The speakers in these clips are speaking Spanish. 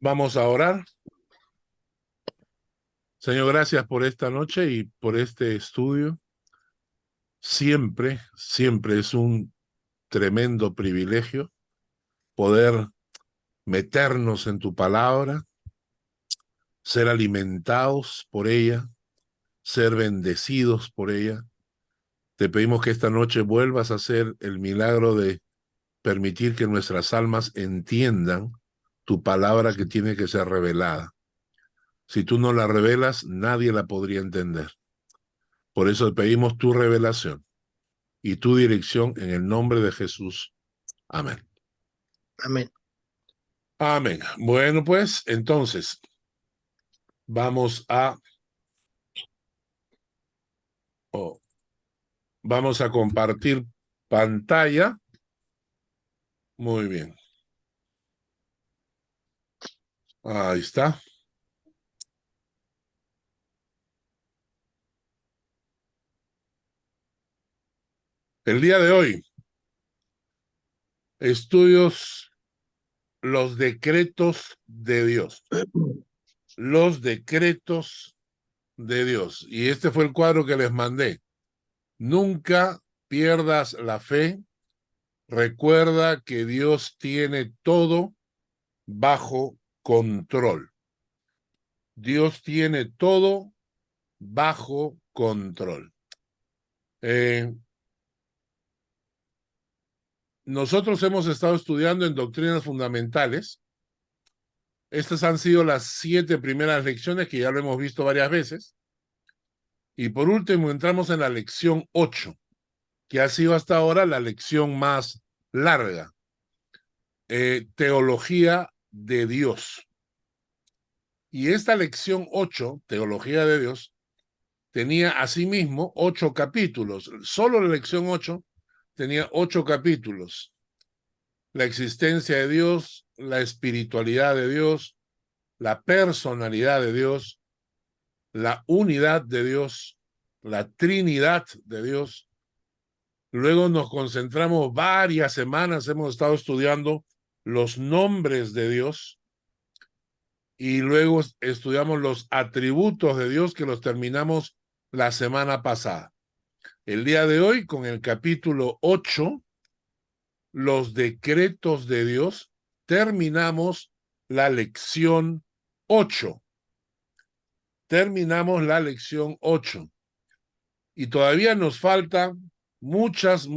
Vamos a orar. Señor, gracias por esta noche y por este estudio. Siempre, siempre es un tremendo privilegio poder meternos en tu palabra, ser alimentados por ella, ser bendecidos por ella. Te pedimos que esta noche vuelvas a hacer el milagro de permitir que nuestras almas entiendan tu palabra que tiene que ser revelada. Si tú no la revelas, nadie la podría entender. Por eso te pedimos tu revelación y tu dirección en el nombre de Jesús. Amén. Amén. Amén. Bueno, pues entonces vamos a oh, vamos a compartir pantalla. Muy bien. Ahí está. El día de hoy, estudios los decretos de Dios. Los decretos de Dios. Y este fue el cuadro que les mandé. Nunca pierdas la fe. Recuerda que Dios tiene todo bajo control. Dios tiene todo bajo control. Nosotros hemos estado estudiando en doctrinas fundamentales. Estas han sido las 7 primeras lecciones que ya lo hemos visto varias veces. Y por último entramos en la lección 8, que ha sido hasta ahora la lección más larga. Teología de Dios. Y esta lección 8, Teología de Dios, tenía asimismo 8 capítulos. Solo la lección 8 tenía 8 capítulos. La existencia de Dios, la espiritualidad de Dios, la personalidad de Dios, la unidad de Dios, la Trinidad de Dios. Luego nos concentramos varias semanas, hemos estado estudiando los nombres de Dios y luego estudiamos los atributos de Dios que los terminamos la semana pasada. El día de hoy, con el capítulo 8, los decretos de Dios, terminamos la lección 8. Terminamos la lección 8. Y todavía nos faltan muchos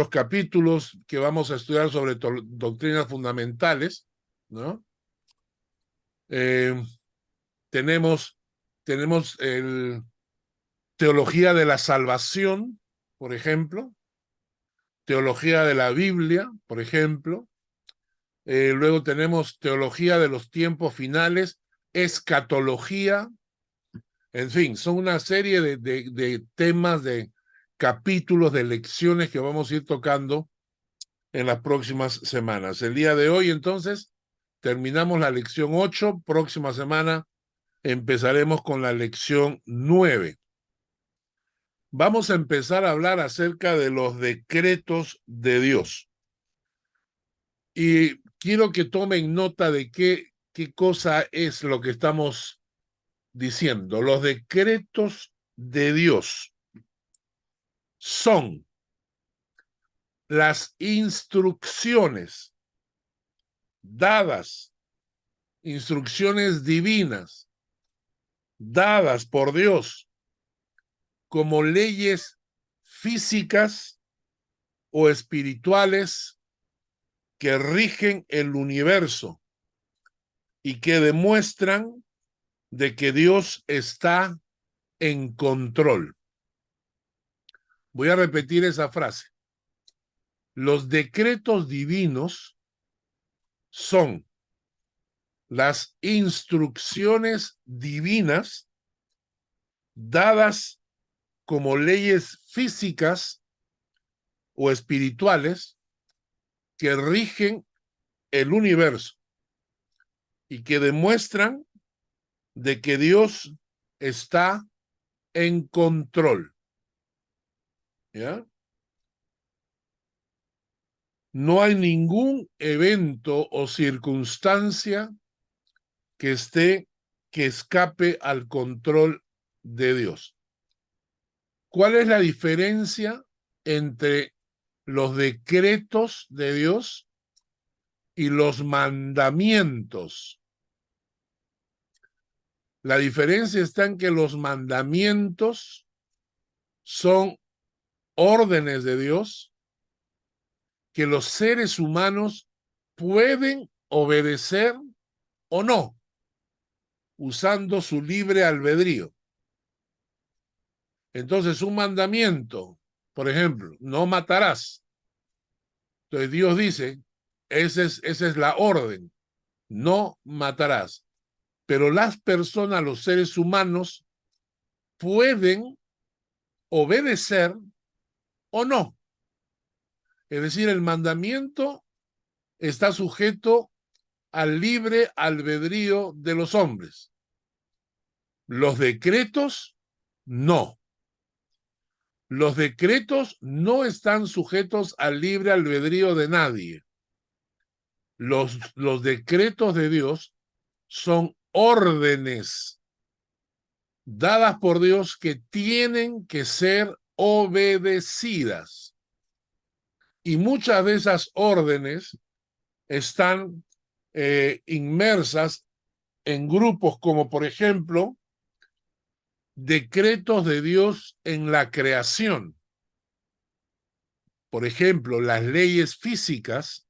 capítulos que vamos a estudiar sobre doctrinas fundamentales, ¿no? Tenemos teología de la salvación, por ejemplo, teología de la Biblia, por ejemplo. Luego tenemos teología de los tiempos finales, escatología, en fin, son una serie de temas, de capítulos, de lecciones que vamos a ir tocando en las próximas semanas. El día de hoy, entonces, terminamos la lección 8, próxima semana empezaremos con la lección 9. Vamos a empezar a hablar acerca de los decretos de Dios. Y quiero que tomen nota de qué cosa es lo que estamos diciendo. Los decretos de Dios son las instrucciones dadas, instrucciones divinas dadas por Dios como leyes físicas o espirituales que rigen el universo y que demuestran de que Dios está en control. Voy a repetir esa frase. Los decretos divinos son las instrucciones divinas dadas como leyes físicas o espirituales que rigen el universo y que demuestran de que Dios está en control. ¿Ya? No hay ningún evento o circunstancia que escape al control de Dios. ¿Cuál es la diferencia entre los decretos de Dios y los mandamientos? La diferencia está en que los mandamientos son órdenes de Dios que los seres humanos pueden obedecer o no, usando su libre albedrío. Entonces, un mandamiento, por ejemplo, no matarás. Entonces Dios dice, esa es la orden, no matarás. Pero las personas, los seres humanos, pueden obedecer o no. Es decir, el mandamiento está sujeto al libre albedrío de los hombres. Los decretos, no. Los decretos no están sujetos al libre albedrío de nadie. Los decretos de Dios son órdenes dadas por Dios que tienen que ser obedecidas. Y muchas de esas órdenes están inmersas en grupos como, por ejemplo, decretos de Dios en la creación. Por ejemplo, las leyes físicas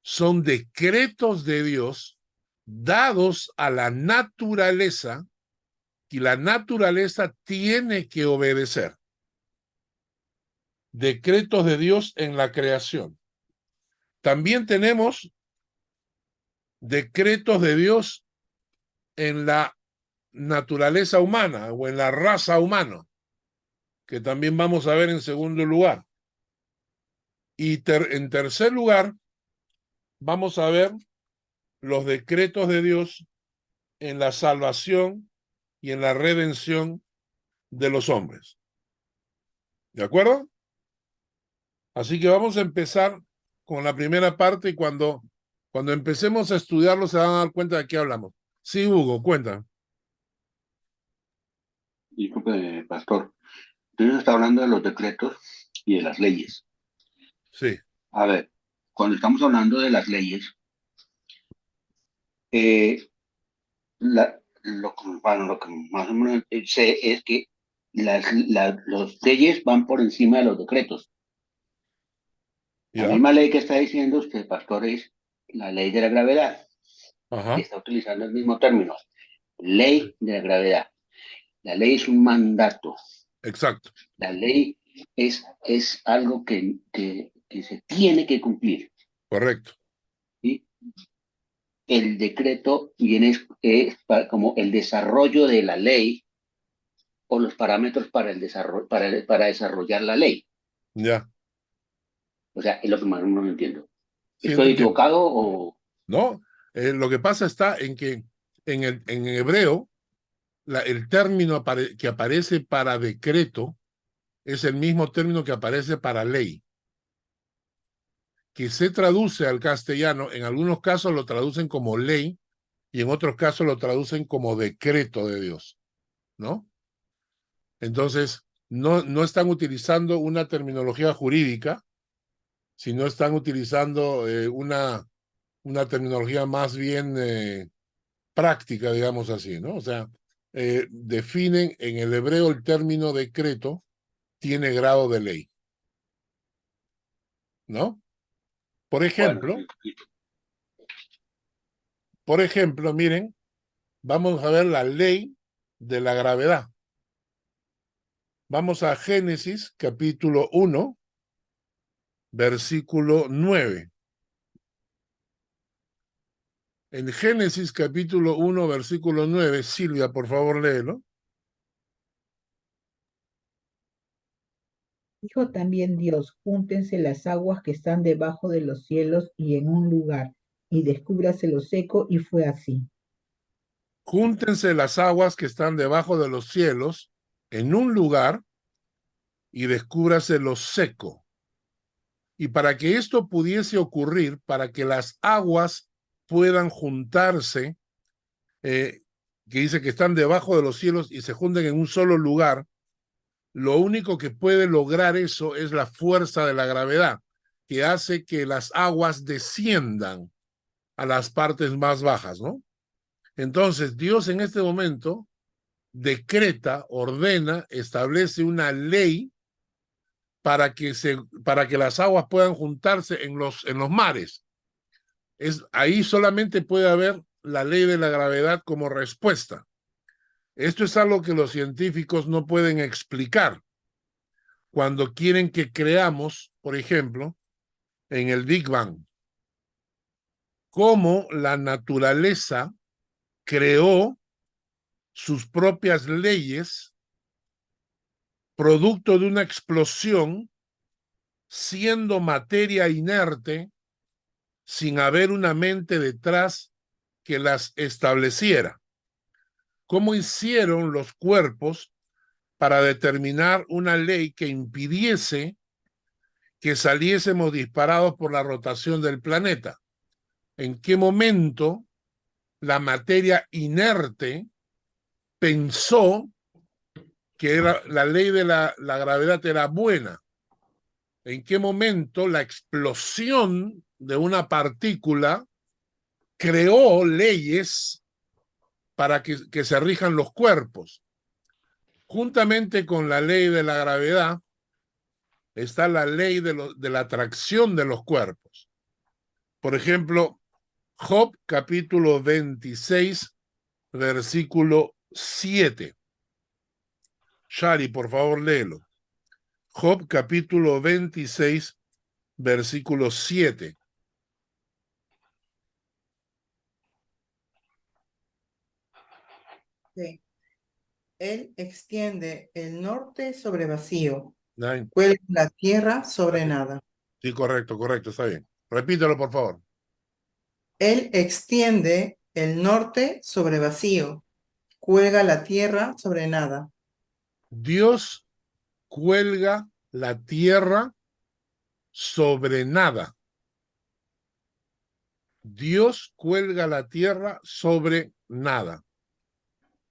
son decretos de Dios dados a la naturaleza y la naturaleza tiene que obedecer. Decretos de Dios en la creación. También tenemos decretos de Dios en la naturaleza humana o en la raza humana, que también vamos a ver en segundo lugar. Y en tercer lugar, vamos a ver los decretos de Dios en la salvación y en la redención de los hombres. ¿De acuerdo? Así que vamos a empezar con la primera parte y cuando empecemos a estudiarlo se van a dar cuenta de qué hablamos. Sí, Hugo, cuenta. Disculpe, pastor. Usted está hablando de los decretos y de las leyes. Sí. A ver, cuando estamos hablando de las leyes, eh, lo que más o menos sé es que las leyes van por encima de los decretos. La ¿Ya? misma ley que está diciendo usted, pastor, es la ley de la gravedad. Y Ajá. está utilizando el mismo término, ley de la gravedad. La ley es un mandato. Exacto. La ley es algo que se tiene que cumplir. Correcto. ¿Sí? El decreto viene como el desarrollo de la ley o los parámetros para el desarrollo, para desarrollar la ley. Ya. O sea, es lo que más no entiendo. Sí, no ¿Estoy entiendo. equivocado o...? ¿No? Lo que pasa está en que en hebreo el término que aparece para decreto es el mismo término que aparece para ley, que se traduce al castellano, en algunos casos lo traducen como ley y en otros casos lo traducen como decreto de Dios, ¿no? Entonces, no están utilizando una terminología jurídica, sino están utilizando una terminología más bien práctica, digamos así, ¿no? O sea, definen en el hebreo el término decreto tiene grado de ley, ¿no? Por Bueno, ejemplo, miren, vamos a ver la ley de la gravedad. Vamos a Génesis capítulo 1, versículo 9. En Génesis capítulo 1, versículo 9, Silvia, por favor, léelo. Dijo también Dios: júntense las aguas que están debajo de los cielos y en un lugar, y descúbrase lo seco, y fue así. Júntense las aguas que están debajo de los cielos en un lugar y descúbrase lo seco. Y para que esto pudiese ocurrir, para que las aguas puedan juntarse, que dice que están debajo de los cielos y se junten en un solo lugar, lo único que puede lograr eso es la fuerza de la gravedad, que hace que las aguas desciendan a las partes más bajas, ¿no? Entonces, Dios en este momento decreta, ordena, establece una ley para que las aguas puedan juntarse en los mares. Ahí solamente puede haber la ley de la gravedad como respuesta. Esto es algo que los científicos no pueden explicar. Cuando quieren que creamos, por ejemplo, en el Big Bang, cómo la naturaleza creó sus propias leyes producto de una explosión, siendo materia inerte, sin haber una mente detrás que las estableciera. ¿Cómo hicieron los cuerpos para determinar una ley que impidiese que saliésemos disparados por la rotación del planeta? ¿En qué momento la materia inerte pensó que la ley de la gravedad era buena? ¿En qué momento la explosión de una partícula creó leyes para que se rijan los cuerpos? Juntamente con la ley de la gravedad está la ley de la atracción de los cuerpos. Por ejemplo, Job capítulo 26, versículo 7. Shari, por favor, léelo. Job capítulo 26, versículo 7. Sí. Él extiende el norte sobre vacío, Nine. cuelga la tierra sobre nada. Sí, correcto, está bien. Repítelo, por favor. Él extiende el norte sobre vacío, cuelga la tierra sobre nada. Dios cuelga la tierra sobre nada. Dios cuelga la tierra sobre nada.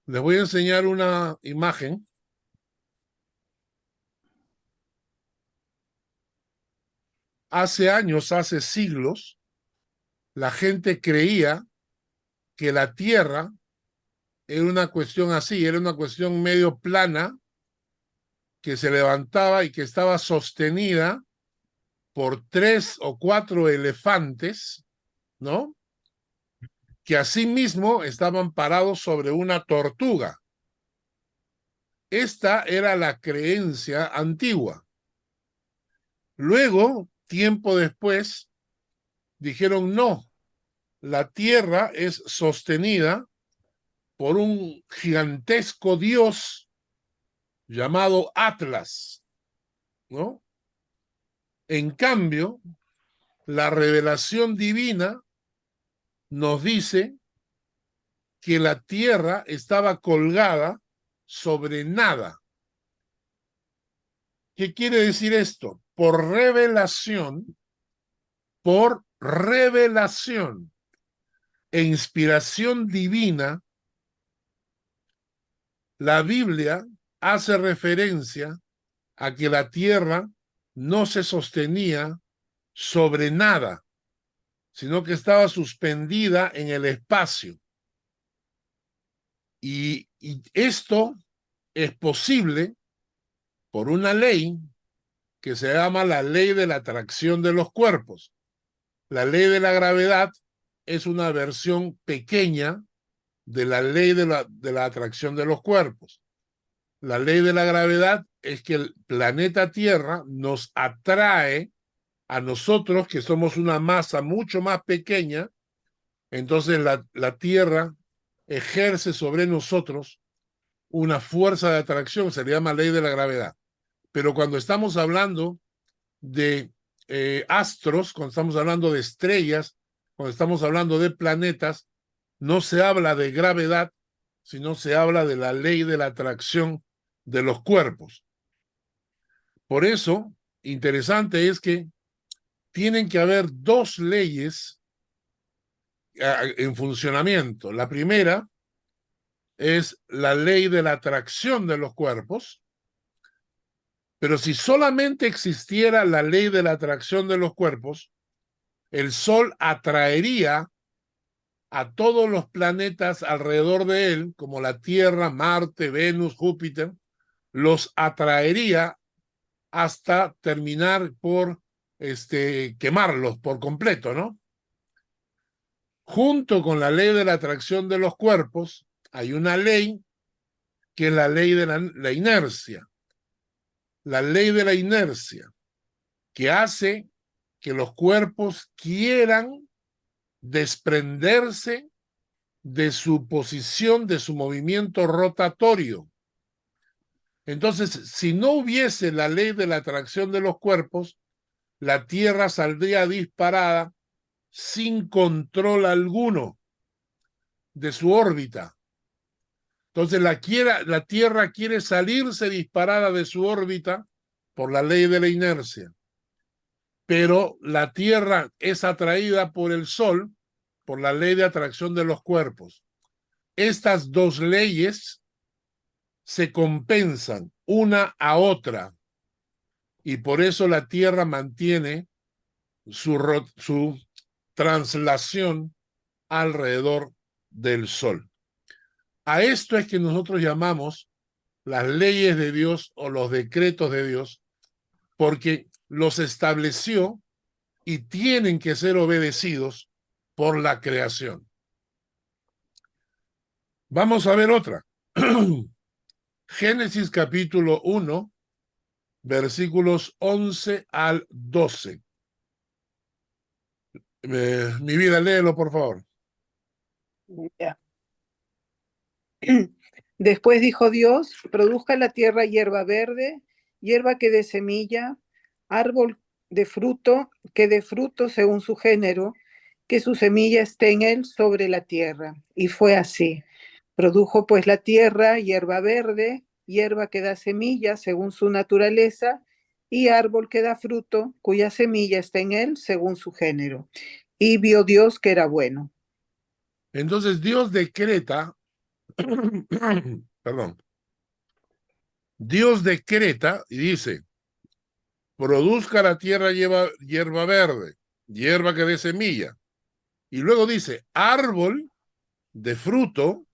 Les voy a enseñar una imagen. Hace años, hace siglos, la gente creía que la tierra era una cuestión así, era una cuestión medio plana, que se levantaba y que estaba sostenida por 3 o 4 elefantes, ¿no? Que asimismo estaban parados sobre una tortuga. Esta era la creencia antigua. Luego, tiempo después, dijeron no, la tierra es sostenida por un gigantesco dios llamado Atlas, ¿no? En cambio, la revelación divina nos dice que la tierra estaba colgada sobre nada. ¿Qué quiere decir esto? Por revelación e inspiración divina, la Biblia hace referencia a que la tierra no se sostenía sobre nada, sino que estaba suspendida en el espacio. Y esto es posible por una ley que se llama la ley de la atracción de los cuerpos. La ley de la gravedad es una versión pequeña de la ley de la atracción de los cuerpos. La ley de la gravedad es que el planeta Tierra nos atrae a nosotros, que somos una masa mucho más pequeña. Entonces la Tierra ejerce sobre nosotros una fuerza de atracción, se le llama ley de la gravedad. Pero cuando estamos hablando de astros, cuando estamos hablando de estrellas, cuando estamos hablando de planetas, no se habla de gravedad, sino se habla de la ley de la atracción de los cuerpos. Por eso, interesante es que tienen que haber dos leyes en funcionamiento. La primera es la ley de la atracción de los cuerpos, pero si solamente existiera la ley de la atracción de los cuerpos, el Sol atraería a todos los planetas alrededor de él, como la Tierra, Marte, Venus, Júpiter, los atraería hasta terminar por quemarlos por completo, ¿no? Junto con la ley de la atracción de los cuerpos, hay una ley que es la ley de la inercia. La ley de la inercia, que hace que los cuerpos quieran desprenderse de su posición, de su movimiento rotatorio. Entonces, si no hubiese la ley de la atracción de los cuerpos, la Tierra saldría disparada sin control alguno de su órbita. Entonces, la Tierra quiere salirse disparada de su órbita por la ley de la inercia. Pero la Tierra es atraída por el Sol por la ley de atracción de los cuerpos. Estas dos leyes se compensan una a otra y por eso la Tierra mantiene su traslación alrededor del Sol. A esto es que nosotros llamamos las leyes de Dios o los decretos de Dios, porque los estableció y tienen que ser obedecidos por la creación. Vamos a ver otra. Génesis capítulo 1, versículos 11 al 12. Mi vida, léelo, por favor. Ya. Después dijo Dios, produzca la tierra hierba verde, hierba que dé semilla, árbol de fruto, que dé fruto según su género, que su semilla esté en él sobre la tierra. Y fue así. Produjo pues la tierra hierba verde, hierba que da semilla según su naturaleza, y árbol que da fruto, cuya semilla está en él según su género. Y vio Dios que era bueno. Entonces Dios decreta, perdón, Dios decreta y dice, produzca la tierra hierba verde, hierba que dé semilla. Y luego dice, árbol de fruto,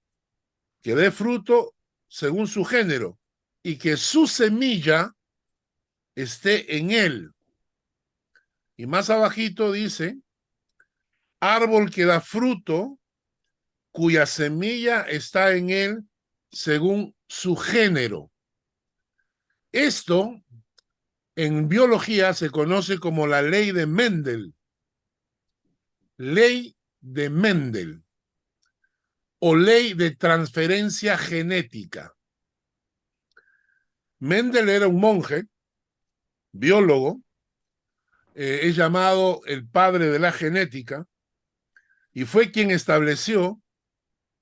que dé fruto según su género, y que su semilla esté en él. Y más abajito dice, árbol que da fruto, cuya semilla está en él según su género. Esto en biología se conoce como la ley de Mendel. Ley de Mendel o ley de transferencia genética. Mendel era un monje, biólogo, es llamado el padre de la genética, y fue quien estableció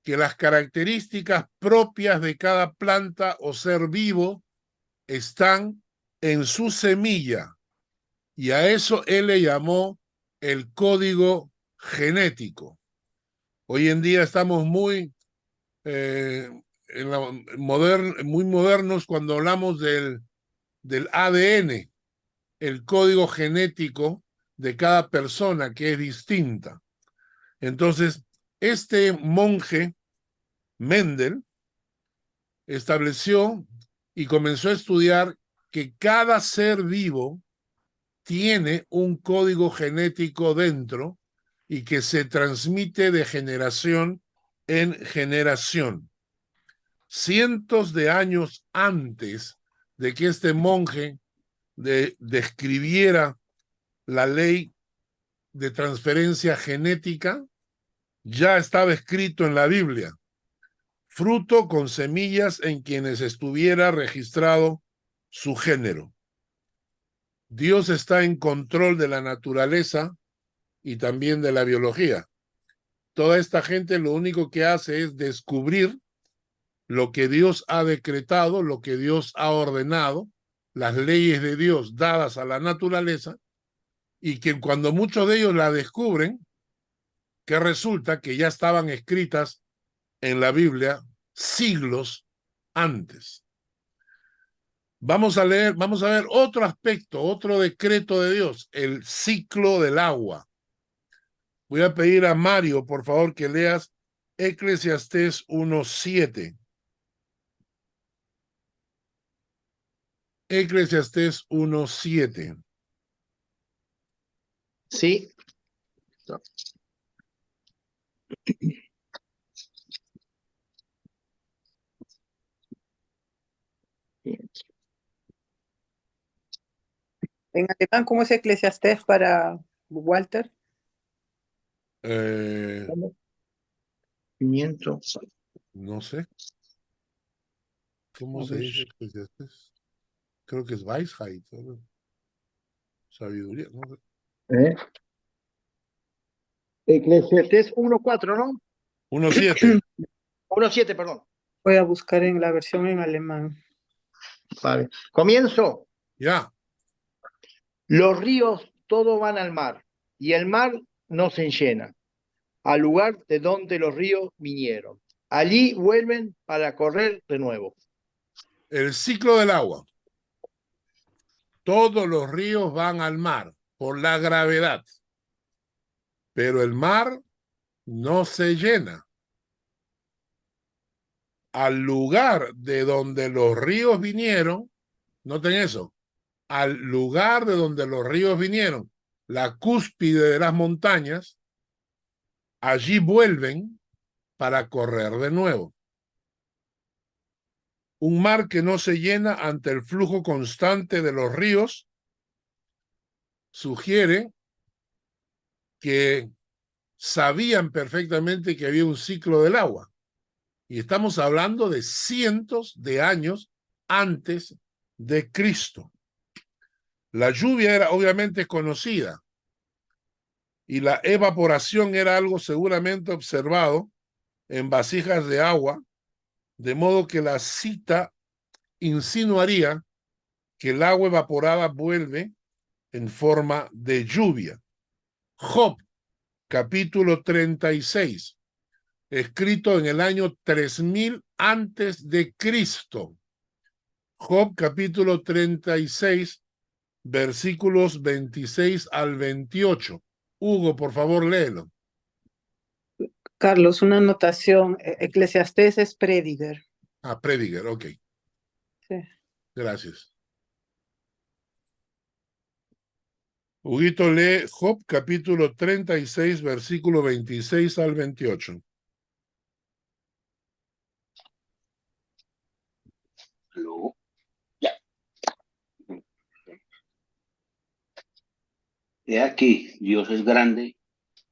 que las características propias de cada planta o ser vivo están en su semilla, y a eso él le llamó el código genético. Hoy en día estamos muy muy modernos cuando hablamos del ADN, el código genético de cada persona que es distinta. Entonces, este monje Mendel estableció y comenzó a estudiar que cada ser vivo tiene un código genético dentro y que se transmite de generación en generación. Cientos de años antes de que este monje describiera la ley de transferencia genética, ya estaba escrito en la Biblia: fruto con semillas en quienes estuviera registrado su género. Dios está en control de la naturaleza y también de la biología. Toda esta gente lo único que hace es descubrir lo que Dios ha decretado, lo que Dios ha ordenado, las leyes de Dios dadas a la naturaleza, y que cuando muchos de ellos la descubren, que resulta que ya estaban escritas en la Biblia siglos antes. Vamos a ver otro aspecto, otro decreto de Dios, el ciclo del agua. Voy a pedir a Mario, por favor, que leas Eclesiastés 1:7. Eclesiastés 1:7. Sí. En alemán, ¿cómo es Eclesiastés para Walter? 500. No sé. ¿Cómo A se ver. dice Eclesiastés? Creo que es Weisheit, ¿no? Sabiduría, no sé. Eclesiastés 1:4, ¿no? 1:7. 1:7, perdón. Voy a buscar en la versión en alemán. Vale. Comienzo. Ya. Los ríos todo van al mar, y el mar no se llena, al lugar de donde los ríos vinieron. Allí vuelven para correr de nuevo. El ciclo del agua. Todos los ríos van al mar por la gravedad, pero el mar no se llena. Al lugar de donde los ríos vinieron, noten eso, al lugar de donde los ríos vinieron, la cúspide de las montañas, allí vuelven para correr de nuevo. Un mar que no se llena ante el flujo constante de los ríos sugiere que sabían perfectamente que había un ciclo del agua. Y estamos hablando de cientos de años antes de Cristo. La lluvia era obviamente conocida y la evaporación era algo seguramente observado en vasijas de agua, de modo que la cita insinuaría que el agua evaporada vuelve en forma de lluvia. Job, capítulo 36, escrito en el año 3000 antes de Cristo. Job, capítulo 36, versículos 26 al 28. Hugo, por favor, léelo. Carlos, una anotación. Eclesiastés es Prediger. Ah, Prediger, ok. Sí. Gracias. Huguito lee Job, capítulo 36, versículo 26 al 28. Luego, ya. He aquí, Dios es grande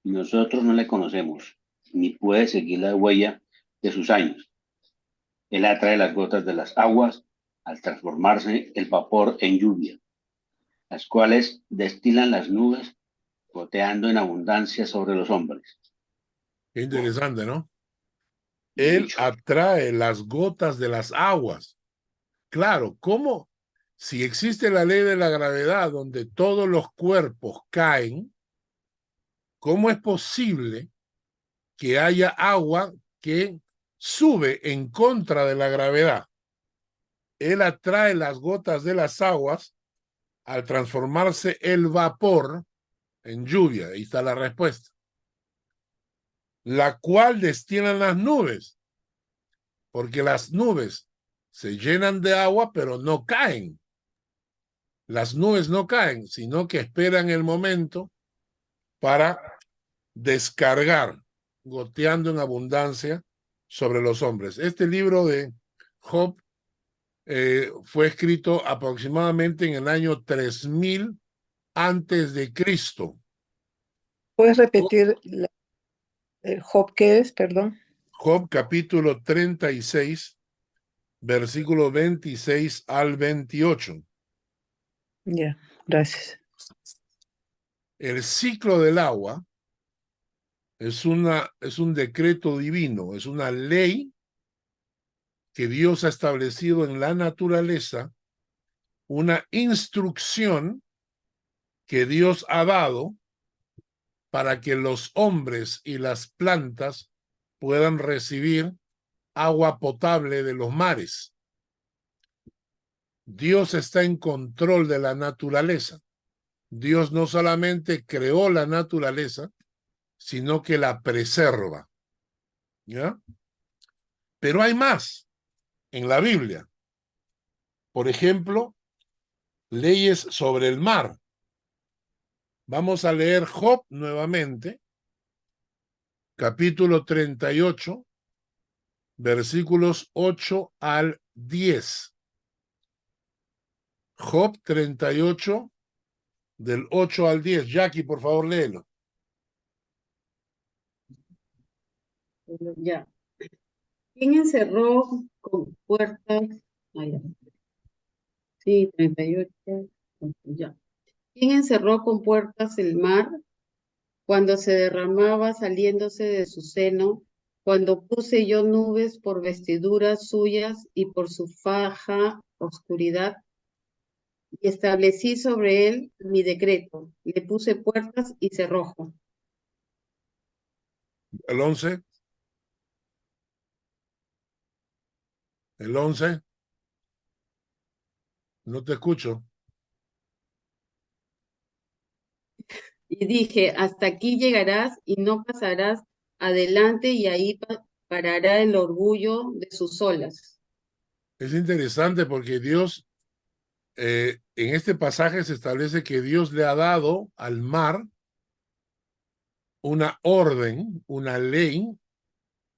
y nosotros no le conocemos, ni puede seguir la huella de sus años. Él atrae las gotas de las aguas al transformarse el vapor en lluvia, las cuales destilan las nubes, goteando en abundancia sobre los hombres. Qué interesante, ¿no? Él atrae las gotas de las aguas. Claro, ¿cómo? Si existe la ley de la gravedad donde todos los cuerpos caen, ¿cómo es posible que haya agua que sube en contra de la gravedad? Él atrae las gotas de las aguas al transformarse el vapor en lluvia. Ahí está la respuesta. La cual destilan las nubes, porque las nubes se llenan de agua, pero no caen. Las nubes no caen, sino que esperan el momento para descargar, goteando en abundancia sobre los hombres. Este libro de Job fue escrito aproximadamente en el año 3000 antes de Cristo. ¿Puedes repetir el Job qué es? Perdón. Job capítulo 36, versículo 26 al 28. Ya, gracias. El ciclo del agua es un decreto divino, es una ley que Dios ha establecido en la naturaleza, una instrucción que Dios ha dado para que los hombres y las plantas puedan recibir agua potable de los mares. Dios está en control de la naturaleza. Dios no solamente creó la naturaleza, sino que la preserva. ¿Ya? Pero hay más en la Biblia. Por ejemplo, leyes sobre el mar. Vamos a leer Job nuevamente, capítulo 38, versículos 8 al 10. Job 38, del 8 al 10. Jackie, por favor, léelo. Ya. ¿Quién encerró con puertas? Ya. Sí, 38. Ya. ¿Quién encerró con puertas el mar cuando se derramaba saliéndose de su seno? Cuando puse yo nubes por vestiduras suyas y por su faja oscuridad, y establecí sobre él mi decreto. Le puse puertas y cerrojo. El 11. El 11. No te escucho. Y dije, hasta aquí llegarás y no pasarás adelante, y ahí parará el orgullo de sus olas. Es interesante porque Dios, en este pasaje se establece que Dios le ha dado al mar una orden, una ley,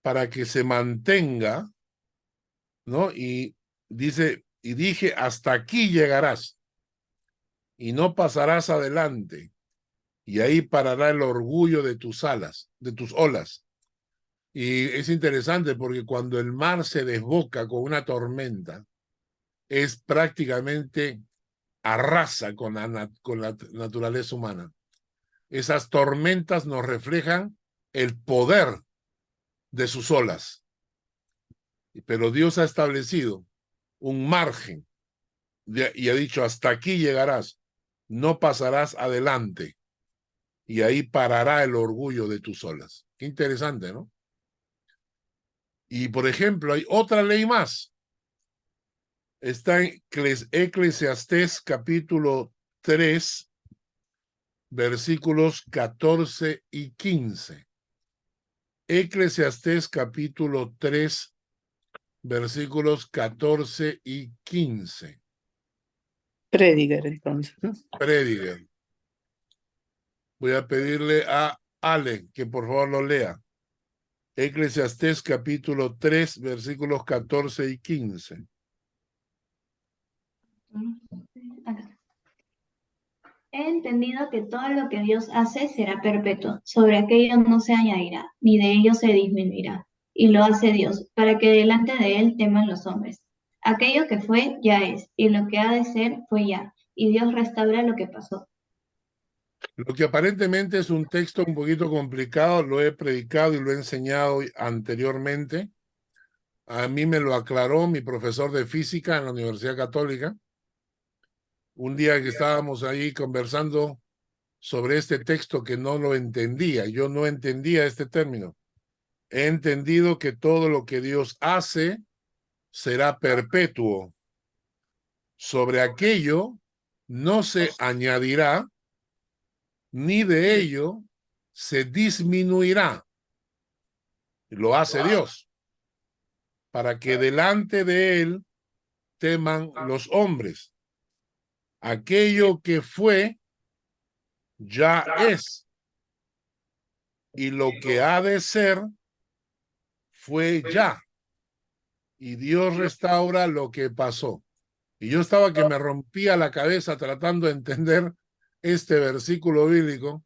para que se mantenga, ¿no? Y dice, y dije, hasta aquí llegarás y no pasarás adelante, y ahí parará el orgullo de tus alas, de tus olas. Y es interesante porque cuando el mar se desboca con una tormenta, es prácticamente arrasa con la naturaleza humana. Esas tormentas nos reflejan el poder de sus olas. Pero Dios ha establecido un margen y ha dicho, hasta aquí llegarás, no pasarás adelante, y ahí parará el orgullo de tus olas. Qué interesante, ¿no? Y, por ejemplo, hay otra ley más. Está en Eclesiastés capítulo 3, versículos 14 y 15. Eclesiastés capítulo 3, versículos 14 y 15. Prediger, entonces. Prediger. Voy a pedirle a Ale que por favor lo lea. Eclesiastés capítulo 3, versículos 14 y 15. He entendido que todo lo que Dios hace será perpetuo, sobre aquello no se añadirá, ni de ello se disminuirá. Y lo hace Dios, para que delante de él teman los hombres. Aquello que fue, ya es, y lo que ha de ser, fue ya, y Dios restaura lo que pasó. Lo que aparentemente es un texto un poquito complicado, lo he predicado y lo he enseñado anteriormente. A mí me lo aclaró mi profesor de física en la Universidad Católica. Un día que estábamos ahí conversando sobre este texto que no lo entendía. Yo no entendía este término. He entendido que todo lo que Dios hace será perpetuo. Sobre aquello no se añadirá, ni de ello se disminuirá. Lo hace Dios, para que delante de él teman los hombres. Aquello que fue, ya es. Y lo que ha de ser, fue ya. Y Dios restaura lo que pasó. Y yo estaba que me rompía la cabeza tratando de entender este versículo bíblico,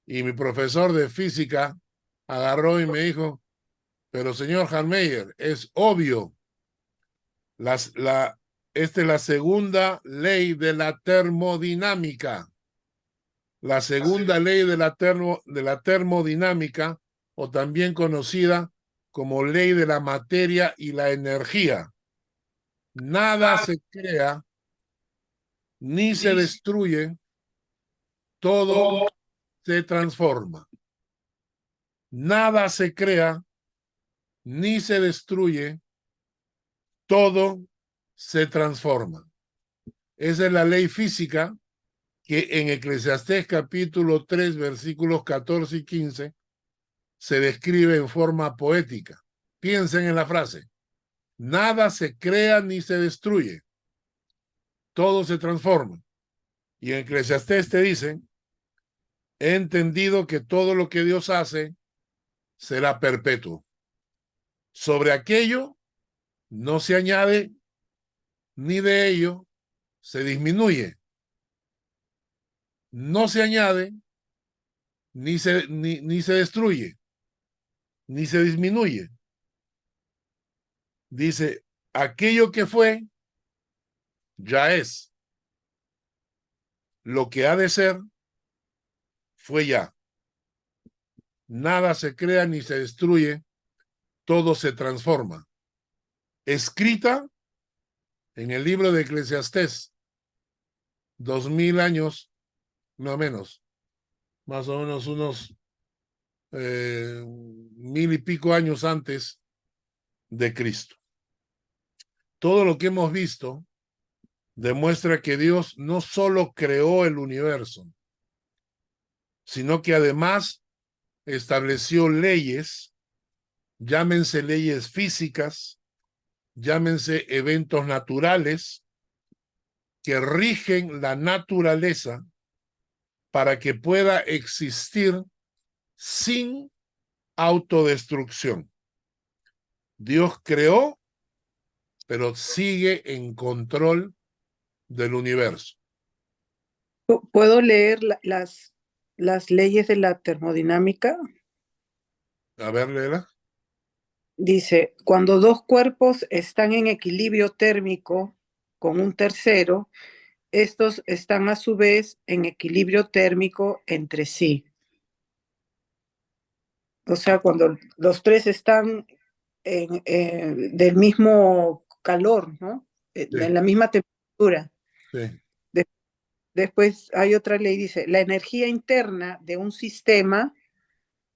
y mi profesor de física agarró y me dijo, pero señor Hallmeyer, es obvio, esta es la segunda ley de la termodinámica. La segunda ley de la termodinámica, o también conocida como ley de la materia y la energía. Nada se crea ni se destruye todo se transforma. Nada se crea ni se destruye, todo se transforma. Esa es la ley física que en Eclesiastés capítulo 3, versículos 14 y 15 se describe en forma poética. Piensen en la frase. Nada se crea ni se destruye. Todo se transforma. Y en Eclesiastés te dice, he entendido que todo lo que Dios hace será perpetuo. Sobre aquello no se añade, ni de ello se disminuye. No se añade, ni se destruye, ni se disminuye. Dice, aquello que fue, ya es. Lo que ha de ser, fue ya. Nada se crea ni se destruye, todo se transforma. Escrita en el libro de Eclesiastés, 2000 años, no menos, más o menos unos 1000 y pico años antes de Cristo. Todo lo que hemos visto demuestra que Dios no solo creó el universo, sino que además estableció leyes, llámense leyes físicas, llámense eventos naturales, que rigen la naturaleza para que pueda existir sin autodestrucción. Dios creó, pero sigue en control del universo. ¿Puedo leer las leyes de la termodinámica? A ver, léela. Dice, cuando dos cuerpos están en equilibrio térmico con un tercero, estos están a su vez en equilibrio térmico entre sí. O sea, cuando los tres están del mismo calor, ¿no? Sí. En la misma temperatura. Sí. Después hay otra ley, dice, la energía interna de un sistema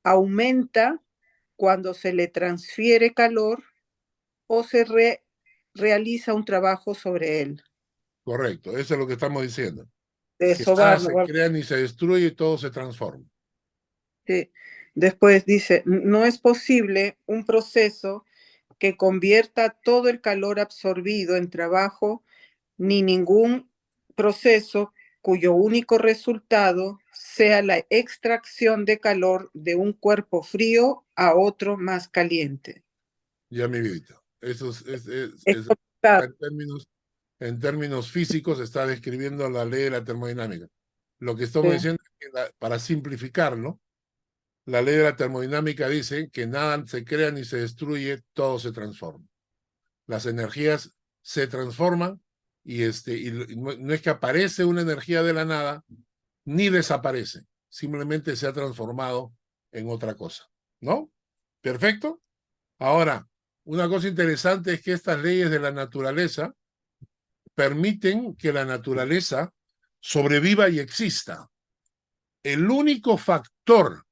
aumenta cuando se le transfiere calor o se realiza un trabajo sobre él. Correcto, eso es lo que estamos diciendo. De Que eso nada va, se ¿no? crea ni se destruye y todo se transforma. Sí. Después dice, no es posible un proceso que convierta todo el calor absorbido en trabajo, ni ningún proceso cuyo único resultado sea la extracción de calor de un cuerpo frío a otro más caliente. Ya, mi vida. Eso Es complicado. en términos físicos está describiendo la ley de la termodinámica. Lo que estamos Sí. diciendo es que para simplificarlo, la ley de la termodinámica dice que nada se crea ni se destruye, todo se transforma. Las energías se transforman y no es que aparece una energía de la nada, ni desaparece, simplemente se ha transformado en otra cosa, ¿no? ¿Perfecto? Ahora, una cosa interesante es que estas leyes de la naturaleza permiten que la naturaleza sobreviva y exista. El único factor,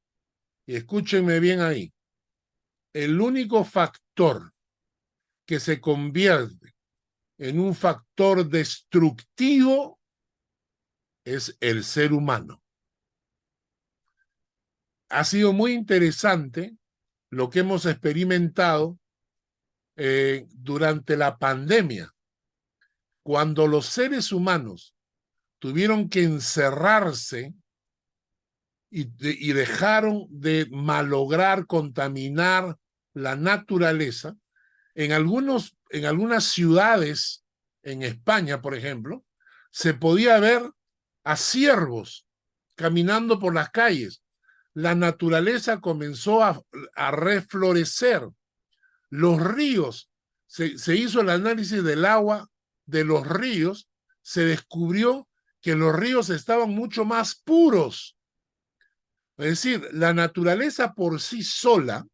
y escúchenme bien ahí, el único factor que se convierte en un factor destructivo es el ser humano. Ha sido muy interesante lo que hemos experimentado durante la pandemia, cuando los seres humanos tuvieron que encerrarse y dejaron de malograr, contaminar la naturaleza. En algunas ciudades, en España, por ejemplo, se podía ver a ciervos caminando por las calles. La naturaleza comenzó a reflorecer. Los ríos, se hizo el análisis del agua de los ríos, se descubrió que los ríos estaban mucho más puros. Es decir, la naturaleza por sí sola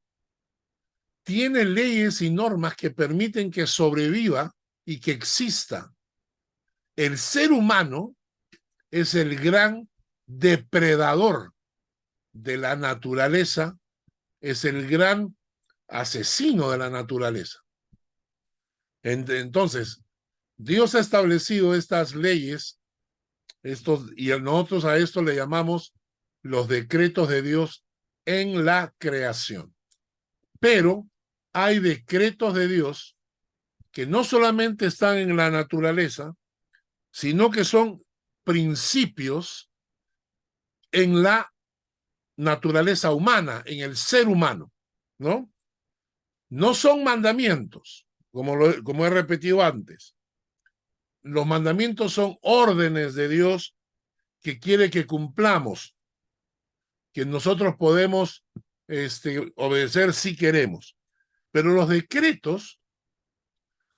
tiene leyes y normas que permiten que sobreviva y que exista. El ser humano es el gran depredador de la naturaleza, es el gran asesino de la naturaleza. Entonces, Dios ha establecido estas leyes, y nosotros a esto le llamamos los decretos de Dios en la creación. Pero hay decretos de Dios que no solamente están en la naturaleza, sino que son principios en la naturaleza humana, en el ser humano, ¿no? No son mandamientos, como he repetido antes. Los mandamientos son órdenes de Dios que quiere que cumplamos, que nosotros podemos obedecer si queremos. Pero los decretos,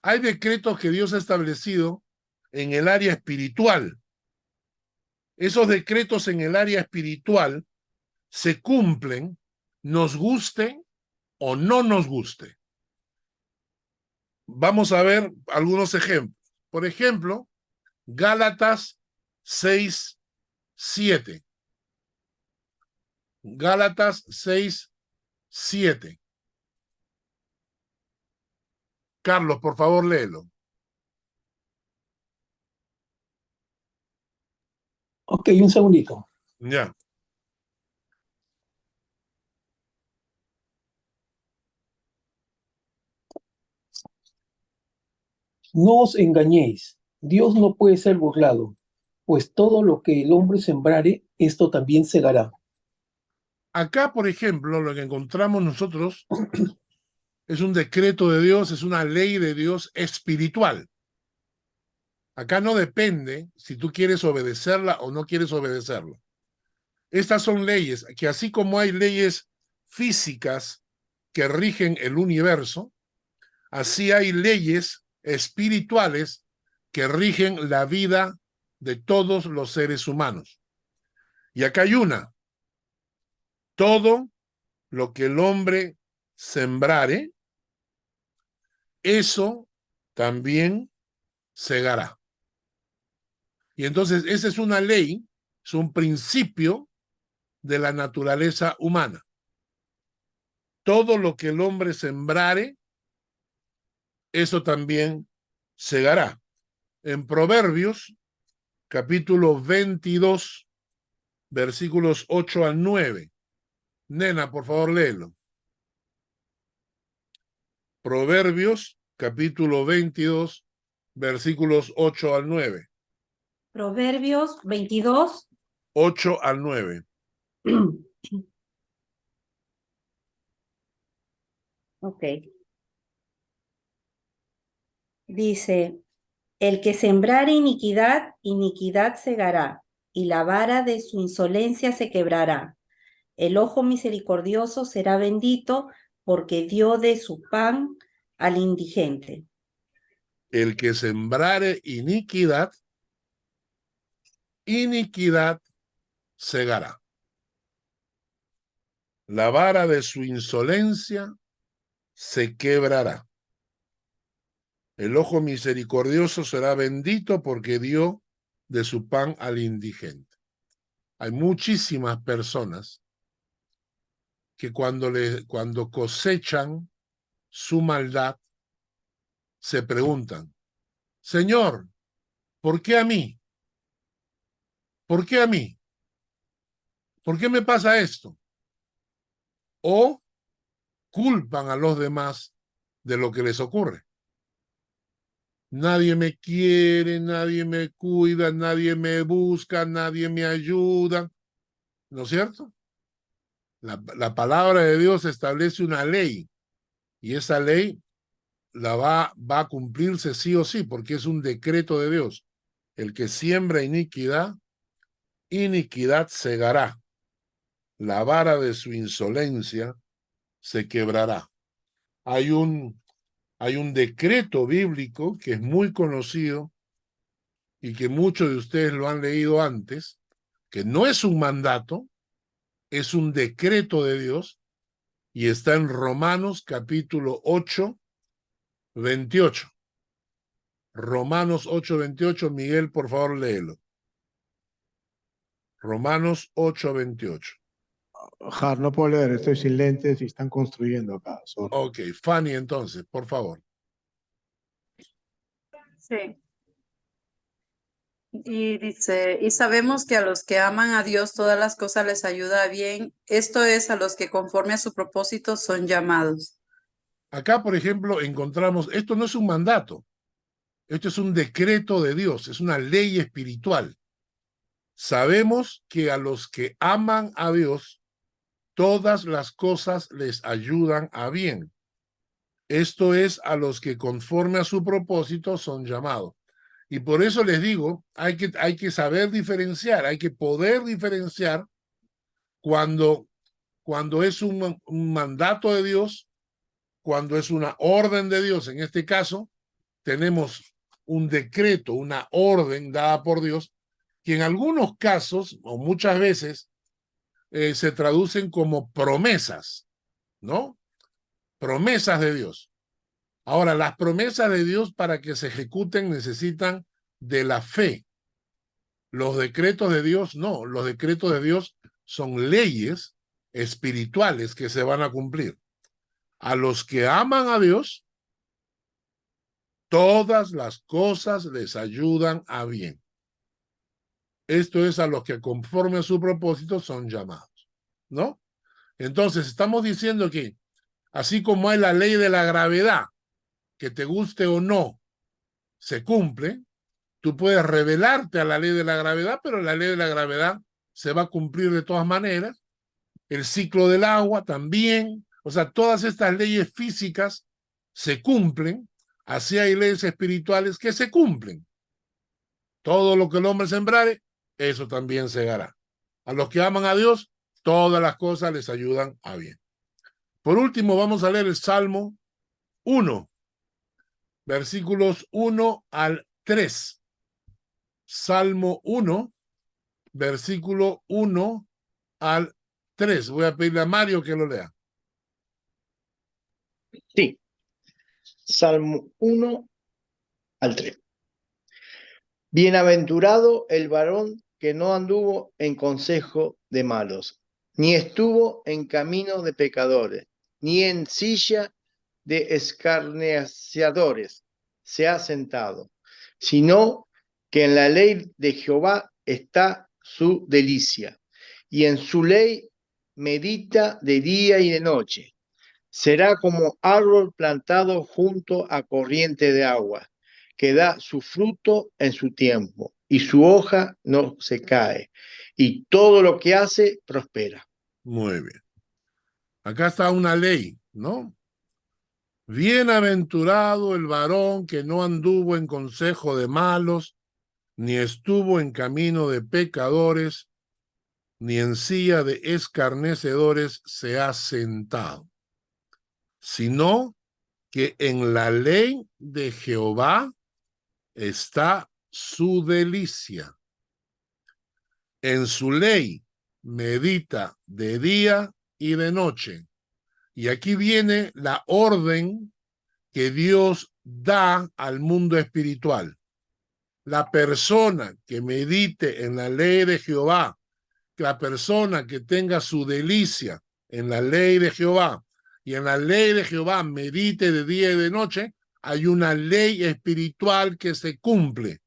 hay decretos que Dios ha establecido en el área espiritual. Esos decretos en el área espiritual se cumplen, nos guste o no nos guste. Vamos a ver algunos ejemplos. Por ejemplo, Gálatas 6:7. Gálatas 6:7. Carlos, por favor, léelo. Ok, un segundito. Ya. No os engañéis, Dios no puede ser burlado, pues todo lo que el hombre sembrare, esto también segará. Acá, por ejemplo, lo que encontramos nosotros es un decreto de Dios, es una ley de Dios espiritual. Acá no depende si tú quieres obedecerla o no quieres obedecerla. Estas son leyes que, así como hay leyes físicas que rigen el universo, así hay leyes espirituales que rigen la vida de todos los seres humanos. Y acá hay una. Todo lo que el hombre sembrare, eso también segará. Y entonces esa es una ley, es un principio de la naturaleza humana. Todo lo que el hombre sembrare, eso también segará. En Proverbios, capítulo 22, versículos 8 al 9. Nena, por favor, léelo. Proverbios, capítulo 22, versículos 8 al 9. Proverbios 22. 8 al 9. Ok. Dice, el que sembrare iniquidad, iniquidad segará, y la vara de su insolencia se quebrará. El ojo misericordioso será bendito, porque dio de su pan al indigente. El que sembrare iniquidad, iniquidad segará. La vara de su insolencia se quebrará. El ojo misericordioso será bendito porque dio de su pan al indigente. Hay muchísimas personas que cuando cosechan su maldad, se preguntan, Señor, ¿por qué a mí? ¿Por qué a mí? ¿Por qué me pasa esto? O culpan a los demás de lo que les ocurre. Nadie me quiere, nadie me cuida, nadie me busca, nadie me ayuda. ¿No es cierto? La palabra de Dios establece una ley y esa ley va a cumplirse sí o sí porque es un decreto de Dios. El que siembra iniquidad, iniquidad segará. La vara de su insolencia se quebrará. Hay un decreto bíblico que es muy conocido y que muchos de ustedes lo han leído antes, que no es un mandato, es un decreto de Dios y está en Romanos capítulo 8, 28. Romanos 8, 28, Miguel, por favor, léelo. Romanos 8:28. Har, no puedo leer, estoy sin lentes y están construyendo acá. Sorry. Ok, Fanny, entonces, por favor. Sí. Y dice, y sabemos que a los que aman a Dios todas las cosas les ayuda bien. Esto es a los que conforme a su propósito son llamados. Acá, por ejemplo, encontramos, esto no es un mandato, esto es un decreto de Dios, es una ley espiritual. Sabemos que a los que aman a Dios, todas las cosas les ayudan a bien. Esto es a los que conforme a su propósito son llamados. Y por eso les digo, hay que saber diferenciar, hay que poder diferenciar cuando es un mandato de Dios, cuando es una orden de Dios. En este caso, tenemos un decreto, una orden dada por Dios, que en algunos casos, o muchas veces, se traducen como promesas, ¿no? Promesas de Dios. Ahora, las promesas de Dios para que se ejecuten necesitan de la fe. Los decretos de Dios no, los decretos de Dios son leyes espirituales que se van a cumplir. A los que aman a Dios, todas las cosas les ayudan a bien. Esto es a los que conforme a su propósito son llamados, ¿no? Entonces, estamos diciendo que así como hay la ley de la gravedad, que te guste o no, se cumple, tú puedes rebelarte a la ley de la gravedad, pero la ley de la gravedad se va a cumplir de todas maneras. El ciclo del agua también. O sea, todas estas leyes físicas se cumplen. Así hay leyes espirituales que se cumplen. Todo lo que el hombre sembrare, eso también segará. A los que aman a Dios, todas las cosas les ayudan a bien. Por último, vamos a leer el Salmo 1, versículos 1 al 3. Salmo 1, versículo 1 al 3. Voy a pedirle a Mario que lo lea. Sí. Salmo 1 al 3. Bienaventurado el varón que no anduvo en consejo de malos, ni estuvo en camino de pecadores, ni en silla de escarnecedores se ha sentado, sino que en la ley de Jehová está su delicia, y en su ley medita de día y de noche. Será como árbol plantado junto a corriente de agua, que da su fruto en su tiempo, y su hoja no se cae, y todo lo que hace prospera. Muy bien. Acá está una ley, ¿no? Bienaventurado el varón que no anduvo en consejo de malos, ni estuvo en camino de pecadores, ni en silla de escarnecedores se ha sentado, sino que en la ley de Jehová está su delicia. En su ley medita de día y de noche. Y aquí viene la orden que Dios da al mundo espiritual. La persona que medite en la ley de Jehová, la persona que tenga su delicia en la ley de Jehová, y en la ley de Jehová medite de día y de noche, hay una ley espiritual que se cumple.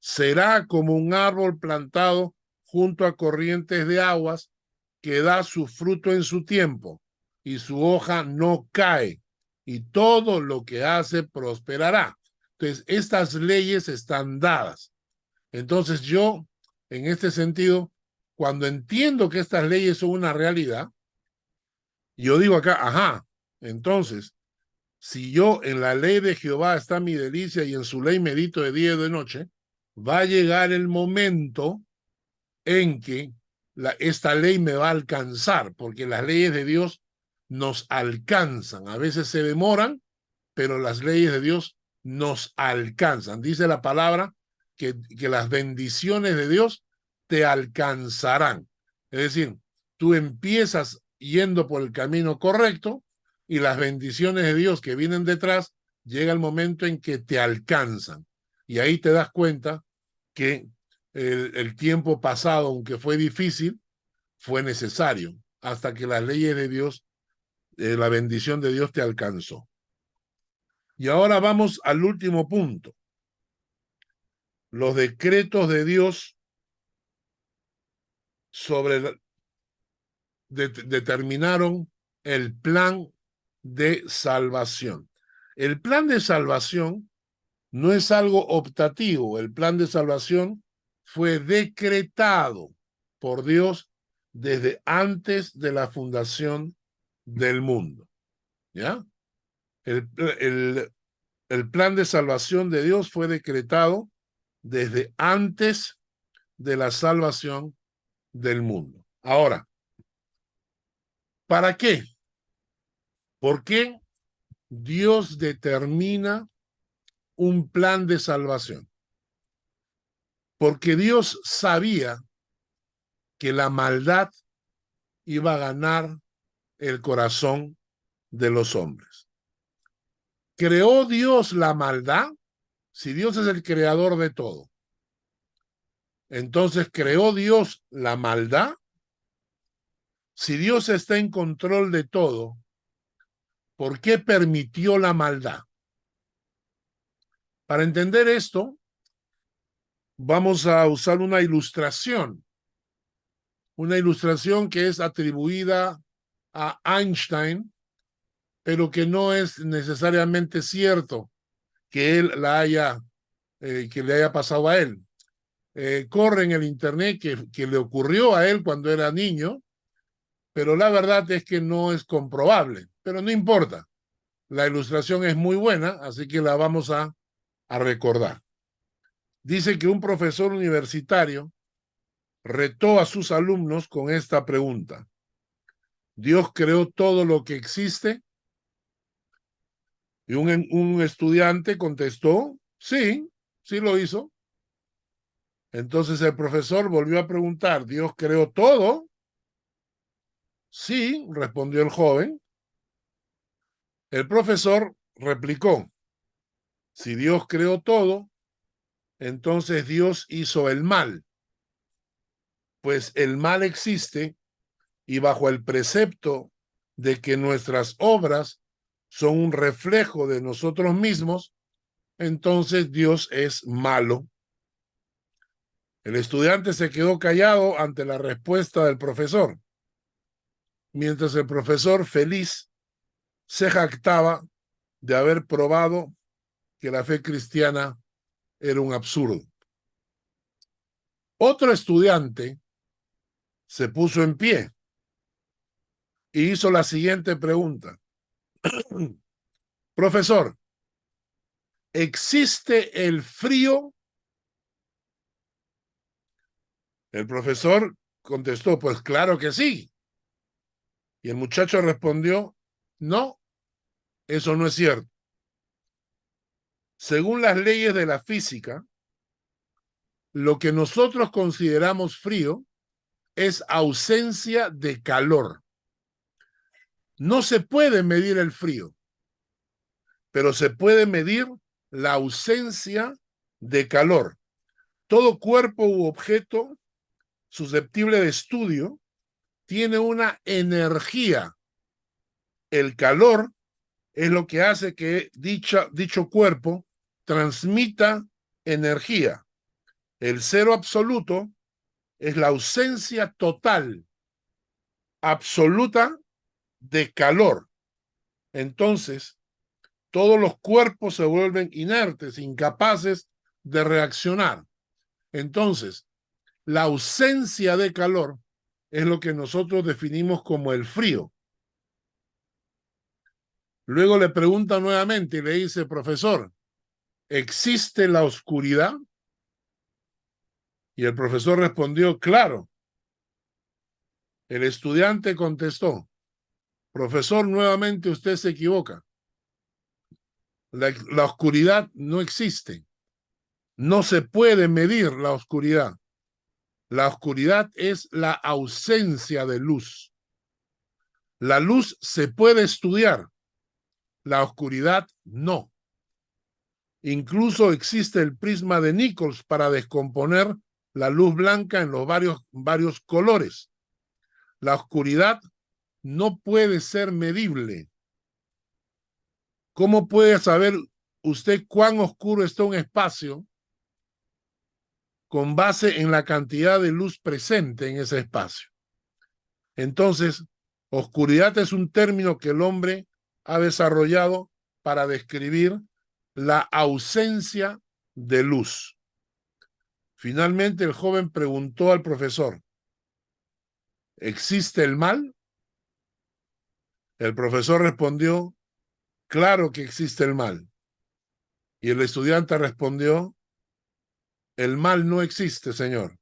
Será como un árbol plantado junto a corrientes de aguas que da su fruto en su tiempo y su hoja no cae y todo lo que hace prosperará. Entonces, estas leyes están dadas. Entonces yo, en este sentido, cuando entiendo que estas leyes son una realidad, yo digo acá, ajá, entonces, si yo en la ley de Jehová está mi delicia y en su ley medito de día y de noche, va a llegar el momento en que esta ley me va a alcanzar, porque las leyes de Dios nos alcanzan. A veces se demoran, pero las leyes de Dios nos alcanzan. Dice la palabra que las bendiciones de Dios te alcanzarán. Es decir, tú empiezas yendo por el camino correcto y las bendiciones de Dios que vienen detrás, llega el momento en que te alcanzan. Y ahí te das cuenta que el tiempo pasado, aunque fue difícil, fue necesario, hasta que las leyes de Dios, la bendición de Dios te alcanzó. Y ahora vamos al último punto. Los decretos de Dios determinaron el plan de salvación. El plan de salvación no es algo optativo. El plan de salvación fue decretado por Dios desde antes de la fundación del mundo. ¿Ya? El plan de salvación de Dios fue decretado desde antes de la salvación del mundo. Ahora, ¿para qué? ¿Por qué Dios determina un plan de salvación? Porque Dios sabía que la maldad iba a ganar el corazón de los hombres. ¿Creó Dios la maldad? Si Dios es el creador de todo, entonces ¿creó Dios la maldad? Si Dios está en control de todo, ¿por qué permitió la maldad? Para entender esto, vamos a usar una ilustración que es atribuida a Einstein, pero que no es necesariamente cierto que él que le haya pasado a él. Corre en el internet que le ocurrió a él cuando era niño, pero la verdad es que no es comprobable, pero no importa. La ilustración es muy buena, así que la vamos a recordar. Dice que un profesor universitario retó a sus alumnos con esta pregunta: ¿Dios creó todo lo que existe? Y un estudiante contestó: sí, sí lo hizo. Entonces el profesor volvió a preguntar: ¿Dios creó todo? Sí, respondió el joven. El profesor replicó: si Dios creó todo, entonces Dios hizo el mal, pues el mal existe y bajo el precepto de que nuestras obras son un reflejo de nosotros mismos, entonces Dios es malo. El estudiante se quedó callado ante la respuesta del profesor, mientras el profesor, feliz, se jactaba de haber probado que la fe cristiana era un absurdo. Otro estudiante se puso en pie y hizo la siguiente pregunta: profesor, ¿existe el frío? El profesor contestó: pues claro que sí. Y el muchacho respondió: no, eso no es cierto. Según las leyes de la física, lo que nosotros consideramos frío es ausencia de calor. No se puede medir el frío, pero se puede medir la ausencia de calor. Todo cuerpo u objeto susceptible de estudio tiene una energía. El calor es lo que hace que dicho cuerpo transmita energía. El cero absoluto es la ausencia total, absoluta de calor. Entonces, todos los cuerpos se vuelven inertes, incapaces de reaccionar. Entonces, la ausencia de calor es lo que nosotros definimos como el frío. Luego le pregunta nuevamente y le dice: profesor, ¿existe la oscuridad? Y el profesor respondió: claro. El estudiante contestó: profesor, nuevamente usted se equivoca. La oscuridad no existe. No se puede medir la oscuridad. La oscuridad es la ausencia de luz. La luz se puede estudiar. La oscuridad no. Incluso existe el prisma de Nichols para descomponer la luz blanca en los varios colores. La oscuridad no puede ser medible. ¿Cómo puede saber usted cuán oscuro está un espacio con base en la cantidad de luz presente en ese espacio? Entonces, oscuridad es un término que el hombre ha desarrollado para describir la ausencia de luz. Finalmente, el joven preguntó al profesor, ¿existe el mal? El profesor respondió, claro que existe el mal. Y el estudiante respondió, el mal no existe, señor.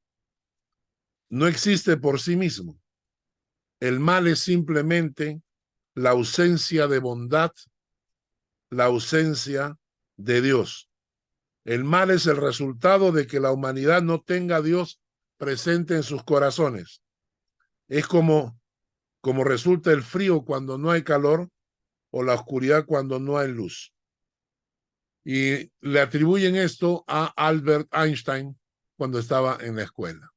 No existe por sí mismo. El mal es simplemente la ausencia de bondad, la ausencia de Dios. El mal es el resultado de que la humanidad no tenga a Dios presente en sus corazones. Es como resulta el frío cuando no hay calor o la oscuridad cuando no hay luz. Y le atribuyen esto a Albert Einstein cuando estaba en la escuela.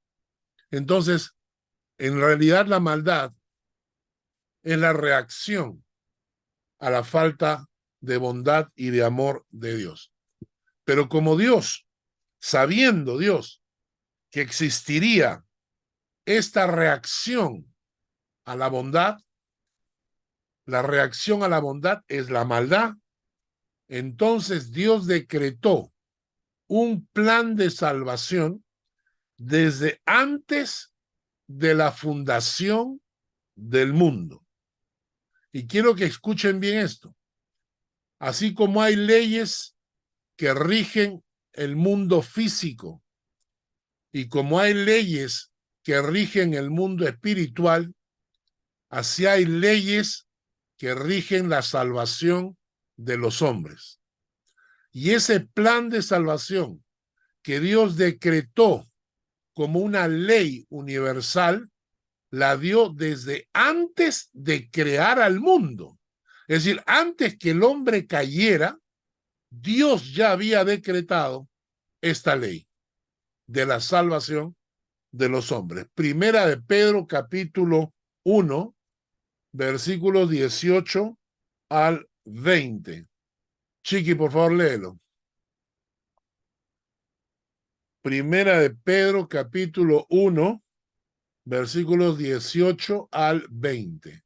Entonces, en realidad la maldad es la reacción a la falta de bondad y de amor de Dios. Pero como Dios, sabiendo Dios que existiría esta reacción a la bondad, la reacción a la bondad es la maldad, entonces Dios decretó un plan de salvación desde antes de la fundación del mundo. Y quiero que escuchen bien esto. Así como hay leyes que rigen el mundo físico y como hay leyes que rigen el mundo espiritual, así hay leyes que rigen la salvación de los hombres. Y ese plan de salvación que Dios decretó como una ley universal, la dio desde antes de crear al mundo. Es decir, antes que el hombre cayera, Dios ya había decretado esta ley de la salvación de los hombres. Primera de Pedro, capítulo 1, versículos 18 al 20. Chiqui, por favor, léelo. Primera de Pedro, capítulo 1, versículos 18 al 20.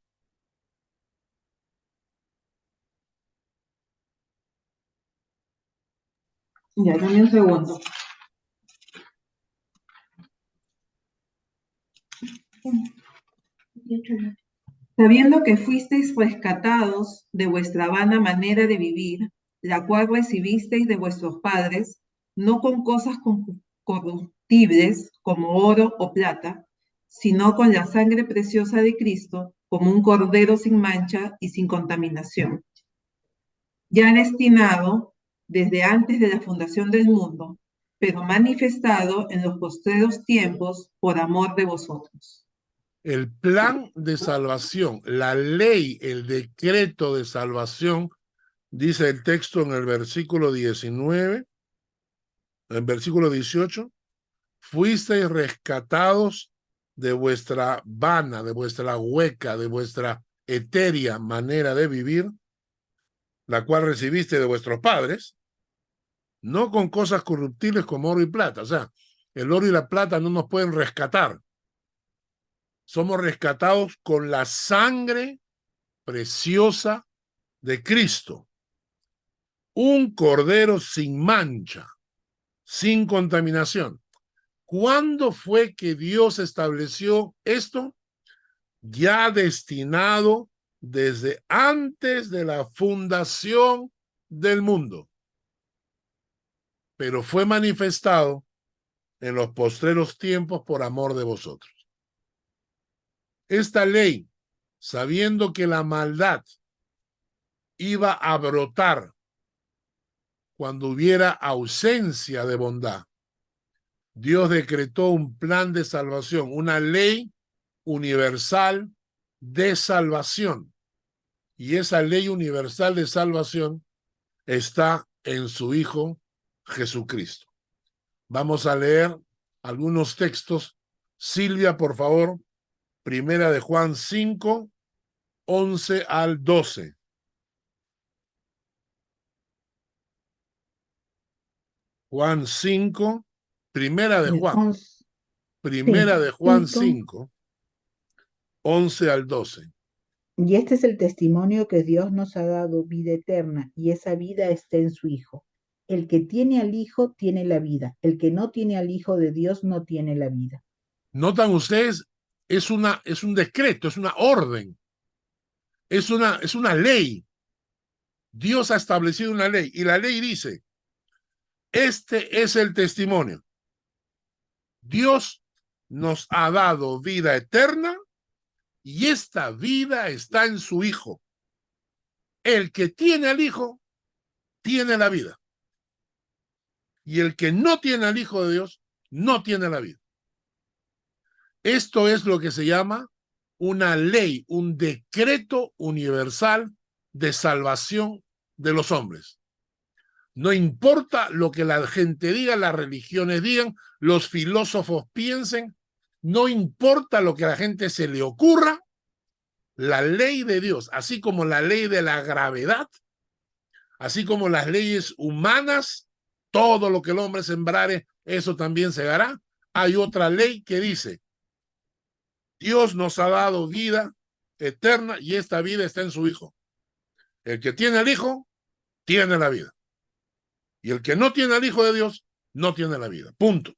Ya, dame un segundo. Sabiendo que fuisteis rescatados de vuestra vana manera de vivir, la cual recibisteis de vuestros padres, no con cosas corruptibles como oro o plata, sino con la sangre preciosa de Cristo, como un cordero sin mancha y sin contaminación, ya destinado desde antes de la fundación del mundo, pero manifestado en los postreros tiempos por amor de vosotros. El plan de salvación, la ley, el decreto de salvación, dice el texto en el versículo 19, en el versículo 18, fuisteis rescatados de vuestra vana, de vuestra hueca, de vuestra etérea manera de vivir, la cual recibiste de vuestros padres, no con cosas corruptibles como oro y plata. O sea, el oro y la plata no nos pueden rescatar. Somos rescatados con la sangre preciosa de Cristo. Un cordero sin mancha, sin contaminación. ¿Cuándo fue que Dios estableció esto? Ya destinado desde antes de la fundación del mundo. Pero fue manifestado en los postreros tiempos por amor de vosotros. Esta ley, sabiendo que la maldad iba a brotar cuando hubiera ausencia de bondad, Dios decretó un plan de salvación, una ley universal de salvación. Y esa ley universal de salvación está en su Hijo Jesucristo. Vamos a leer algunos textos. Silvia, por favor, Primera de Juan 5, 11 al 12. Juan 5, Primera de Juan. Primera de Juan 5, 11 al 12. Y este es el testimonio que Dios nos ha dado, vida eterna, y esa vida está en su Hijo. El que tiene al Hijo tiene la vida. El que no tiene al Hijo de Dios no tiene la vida. ¿Notan ustedes? Es un decreto, es una orden, es una ley. Dios ha establecido una ley y la ley dice, este es el testimonio. Dios nos ha dado vida eterna y esta vida está en su Hijo. El que tiene al Hijo tiene la vida. Y el que no tiene al Hijo de Dios no tiene la vida. Esto es lo que se llama una ley, un decreto universal de salvación de los hombres. No importa lo que la gente diga, las religiones digan, los filósofos piensen, no importa lo que a la gente se le ocurra, la ley de Dios, así como la ley de la gravedad, así como las leyes humanas, todo lo que el hombre sembrare, eso también segará. Hay otra ley que dice, Dios nos ha dado vida eterna y esta vida está en su Hijo. El que tiene al Hijo, tiene la vida. Y el que no tiene al Hijo de Dios, no tiene la vida. Punto.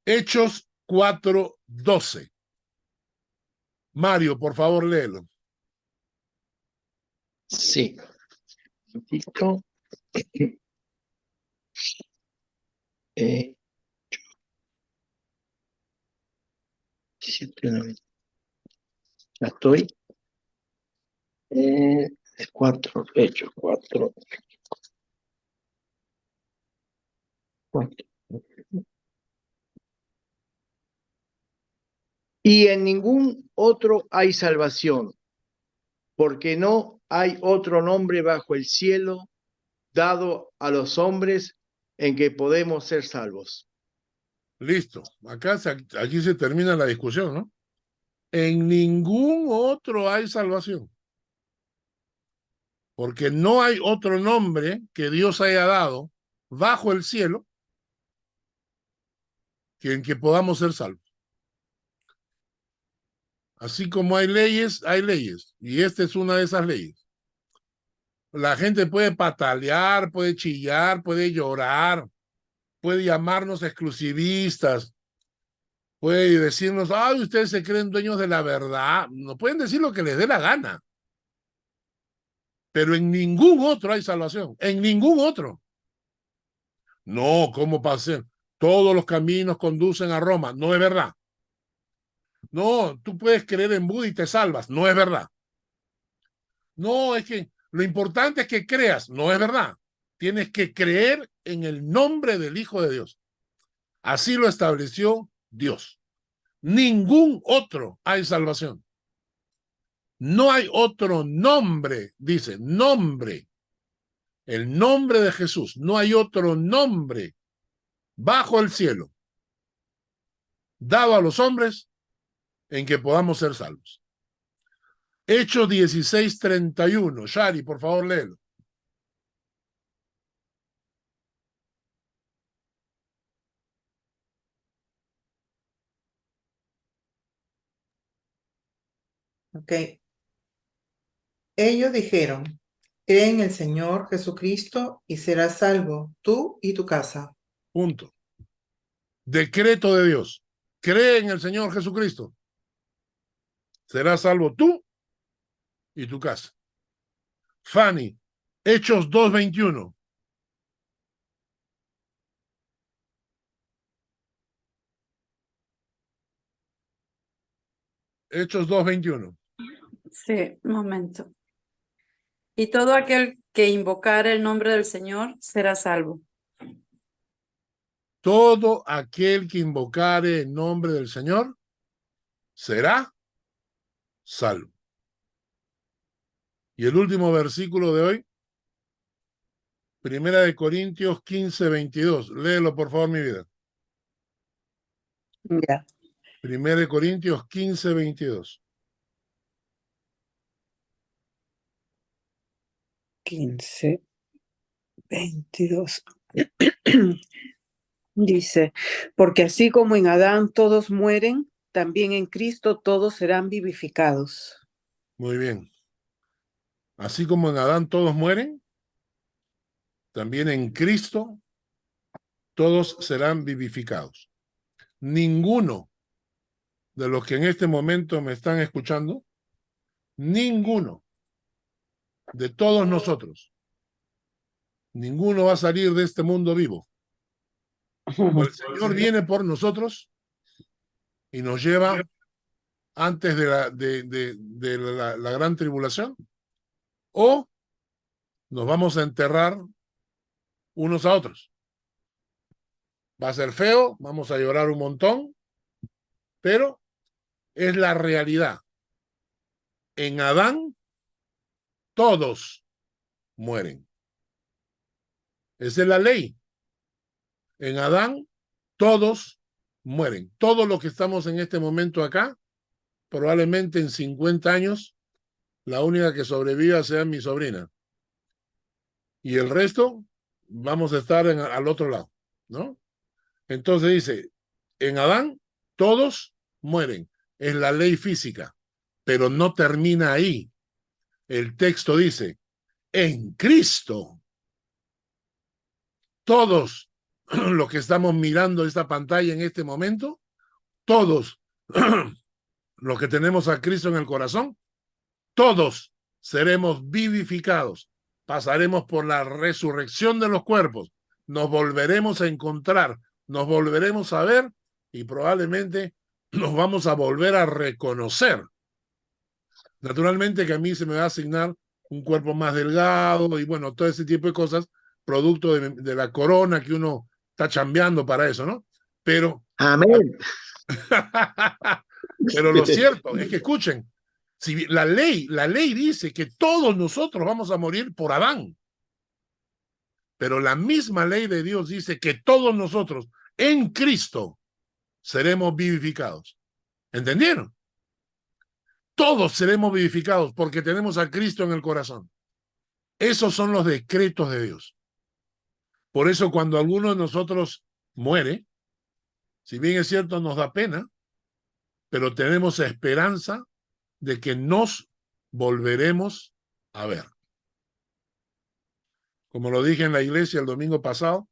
Hechos 4:12. Mario, por favor, léelo. Sí. Un poquito. Ya estoy. 4, Hechos 4. Y en ningún otro hay salvación, porque no hay otro nombre bajo el cielo dado a los hombres en que podemos ser salvos. Listo. Aquí se termina la discusión, ¿no? En ningún otro hay salvación. Porque no hay otro nombre que Dios haya dado bajo el cielo que en que podamos ser salvos. Así como hay leyes, hay leyes. Y esta es una de esas leyes. La gente puede patalear, puede chillar, puede llorar, puede llamarnos exclusivistas, puede decirnos, ay, ustedes se creen dueños de la verdad. No pueden decir lo que les dé la gana. Pero en ningún otro hay salvación. En ningún otro. No, ¿cómo pasa? Todos los caminos conducen a Roma. No es verdad. No, tú puedes creer en Buda y te salvas. No es verdad. No, es que lo importante es que creas. No es verdad. Tienes que creer en el nombre del Hijo de Dios. Así lo estableció Dios. Ningún otro hay salvación. No hay otro nombre, dice, nombre. El nombre de Jesús. No hay otro nombre bajo el cielo dado a los hombres en que podamos ser salvos. Hechos 16:31. Shari, por favor, léelo. Ok. Ellos dijeron, cree en el Señor Jesucristo y serás salvo, tú y tu casa. Punto. Decreto de Dios. Cree en el Señor Jesucristo. Serás salvo tú y tu casa. Fanny, Hechos 2:21. Hechos 2:21. Sí, un momento. Y todo aquel que invocare el nombre del Señor será salvo. Todo aquel que invocare el nombre del Señor será salvo. Y el último versículo de hoy, Primera de Corintios 15:22. Léelo, por favor, mi vida. Ya. 1 Corintios 15, 22. 15, 22. Dice, porque así como en Adán todos mueren, también en Cristo todos serán vivificados. Muy bien. Así como en Adán todos mueren, también en Cristo todos serán vivificados. Ninguno de los que en este momento me están escuchando, ninguno de todos nosotros, ninguno va a salir de este mundo vivo. O el Señor viene por nosotros y nos lleva antes de la gran tribulación, o nos vamos a enterrar unos a otros. Va a ser feo, vamos a llorar un montón, pero es la realidad. En Adán, todos mueren. Esa es la ley. En Adán, todos mueren. Todos los que estamos en este momento acá, probablemente en 50 años, la única que sobreviva sea mi sobrina. Y el resto, vamos a estar al otro lado, ¿no? Entonces dice, en Adán, todos mueren. Es la ley física, pero no termina ahí. El texto dice, en Cristo, todos los que estamos mirando esta pantalla en este momento, todos los que tenemos a Cristo en el corazón, todos seremos vivificados. Pasaremos por la resurrección de los cuerpos, nos volveremos a encontrar, nos volveremos a ver y probablemente nos vamos a volver a reconocer. Naturalmente que a mí se me va a asignar un cuerpo más delgado y bueno, todo ese tipo de cosas, producto de la corona que uno está chambeando para eso, ¿no? Pero... Amén. Pero lo cierto es que escuchen, si la ley dice que todos nosotros vamos a morir por Adán, pero la misma ley de Dios dice que todos nosotros en Cristo seremos vivificados. ¿Entendieron? Todos seremos vivificados porque tenemos a Cristo en el corazón. Esos son los decretos de Dios. Por eso cuando alguno de nosotros muere, si bien es cierto nos da pena, pero tenemos esperanza de que nos volveremos a ver. Como lo dije en la iglesia el domingo pasado,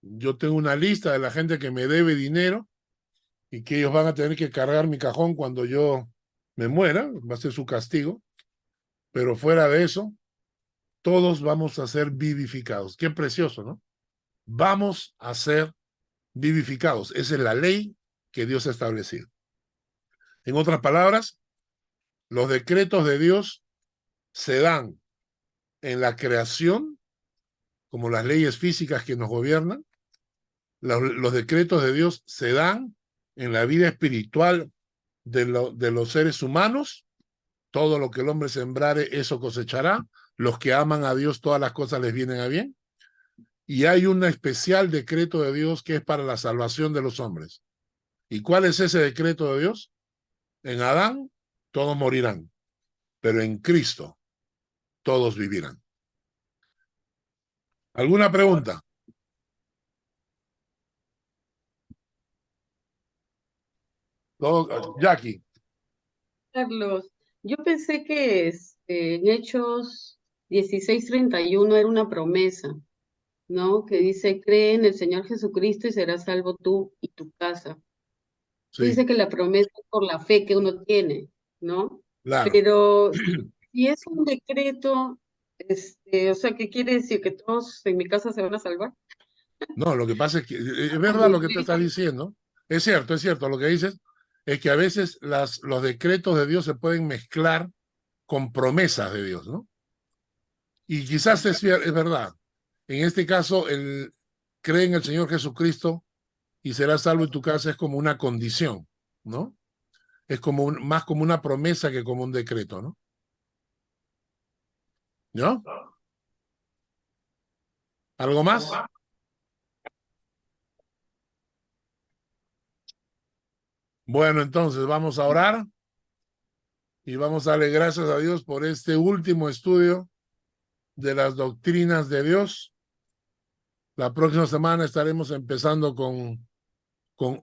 yo tengo una lista de la gente que me debe dinero y que ellos van a tener que cargar mi cajón cuando yo me muera, va a ser su castigo, pero fuera de eso, todos vamos a ser vivificados. Qué precioso, ¿no? Vamos a ser vivificados. Esa es la ley que Dios ha establecido. En otras palabras, los decretos de Dios se dan en la creación, como las leyes físicas que nos gobiernan. Los decretos de Dios se dan en la vida espiritual de los seres humanos. Todo lo que el hombre sembrare, eso cosechará. Los que aman a Dios, todas las cosas les vienen a bien. Y hay un especial decreto de Dios que es para la salvación de los hombres. ¿Y cuál es ese decreto de Dios? En Adán, todos morirán, pero en Cristo, todos vivirán. ¿Alguna pregunta? Jackie. Carlos, yo pensé que en Hechos 16:31 era una promesa, ¿no? Que dice, cree en el Señor Jesucristo y serás salvo tú y tu casa. Sí, Dice que la promesa es por la fe que uno tiene, ¿no? claro. Pero si es un decreto, o sea, ¿qué quiere decir? ¿Que todos en mi casa se van a salvar? No, lo que pasa es que es verdad lo que te estás diciendo. Es cierto. Lo que dices es que a veces los decretos de Dios se pueden mezclar con promesas de Dios, ¿no? Y quizás es verdad. En este caso, el cree en el Señor Jesucristo y serás salvo en tu casa es como una condición, ¿no? Es como más como una promesa que como un decreto, ¿no? ¿No? ¿Algo más? Bueno, entonces vamos a orar y vamos a darle gracias a Dios por este último estudio de las doctrinas de Dios. La próxima semana estaremos empezando con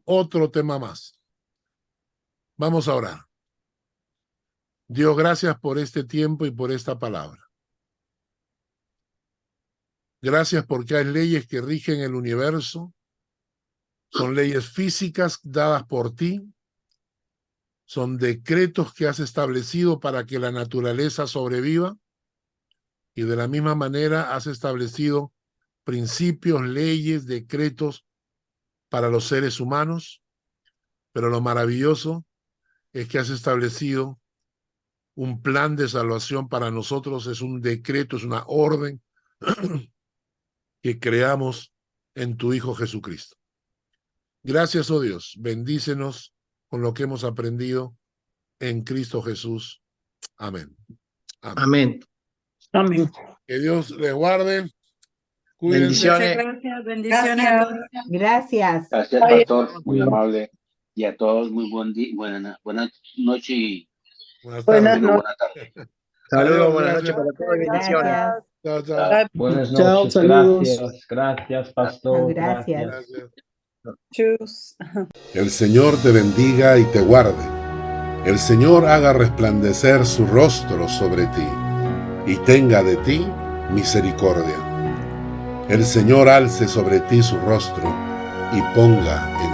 otro tema más. Vamos a orar. Dios, gracias por este tiempo y por esta palabra. Gracias porque hay leyes que rigen el universo. Son leyes físicas dadas por ti. Son decretos que has establecido para que la naturaleza sobreviva. Y de la misma manera has establecido principios, leyes, decretos para los seres humanos. Pero lo maravilloso es que has establecido un plan de salvación para nosotros. Es un decreto, es una orden que creamos en tu Hijo Jesucristo. Gracias, oh Dios. Bendícenos con lo que hemos aprendido en Cristo Jesús. Amén. Amén. Amén. Que Dios les guarde. Cuídense. Bendiciones. Gracias, bendiciones a todos. Gracias. Gracias, pastor. Muy amable. Y a todos muy buen día, buena noche y Buenas Buenas tardes. buena tarde. Saludos, Adiós, buenas gracias. noches para todos. Bendiciones. Gracias. Chao, chao. Buenas Chao, noches, saludos. gracias, pastor, Gracias. Gracias. Chus. El Señor te bendiga y te guarde. El Señor haga resplandecer su rostro sobre ti y tenga de ti misericordia. El Señor alce sobre ti su rostro y ponga en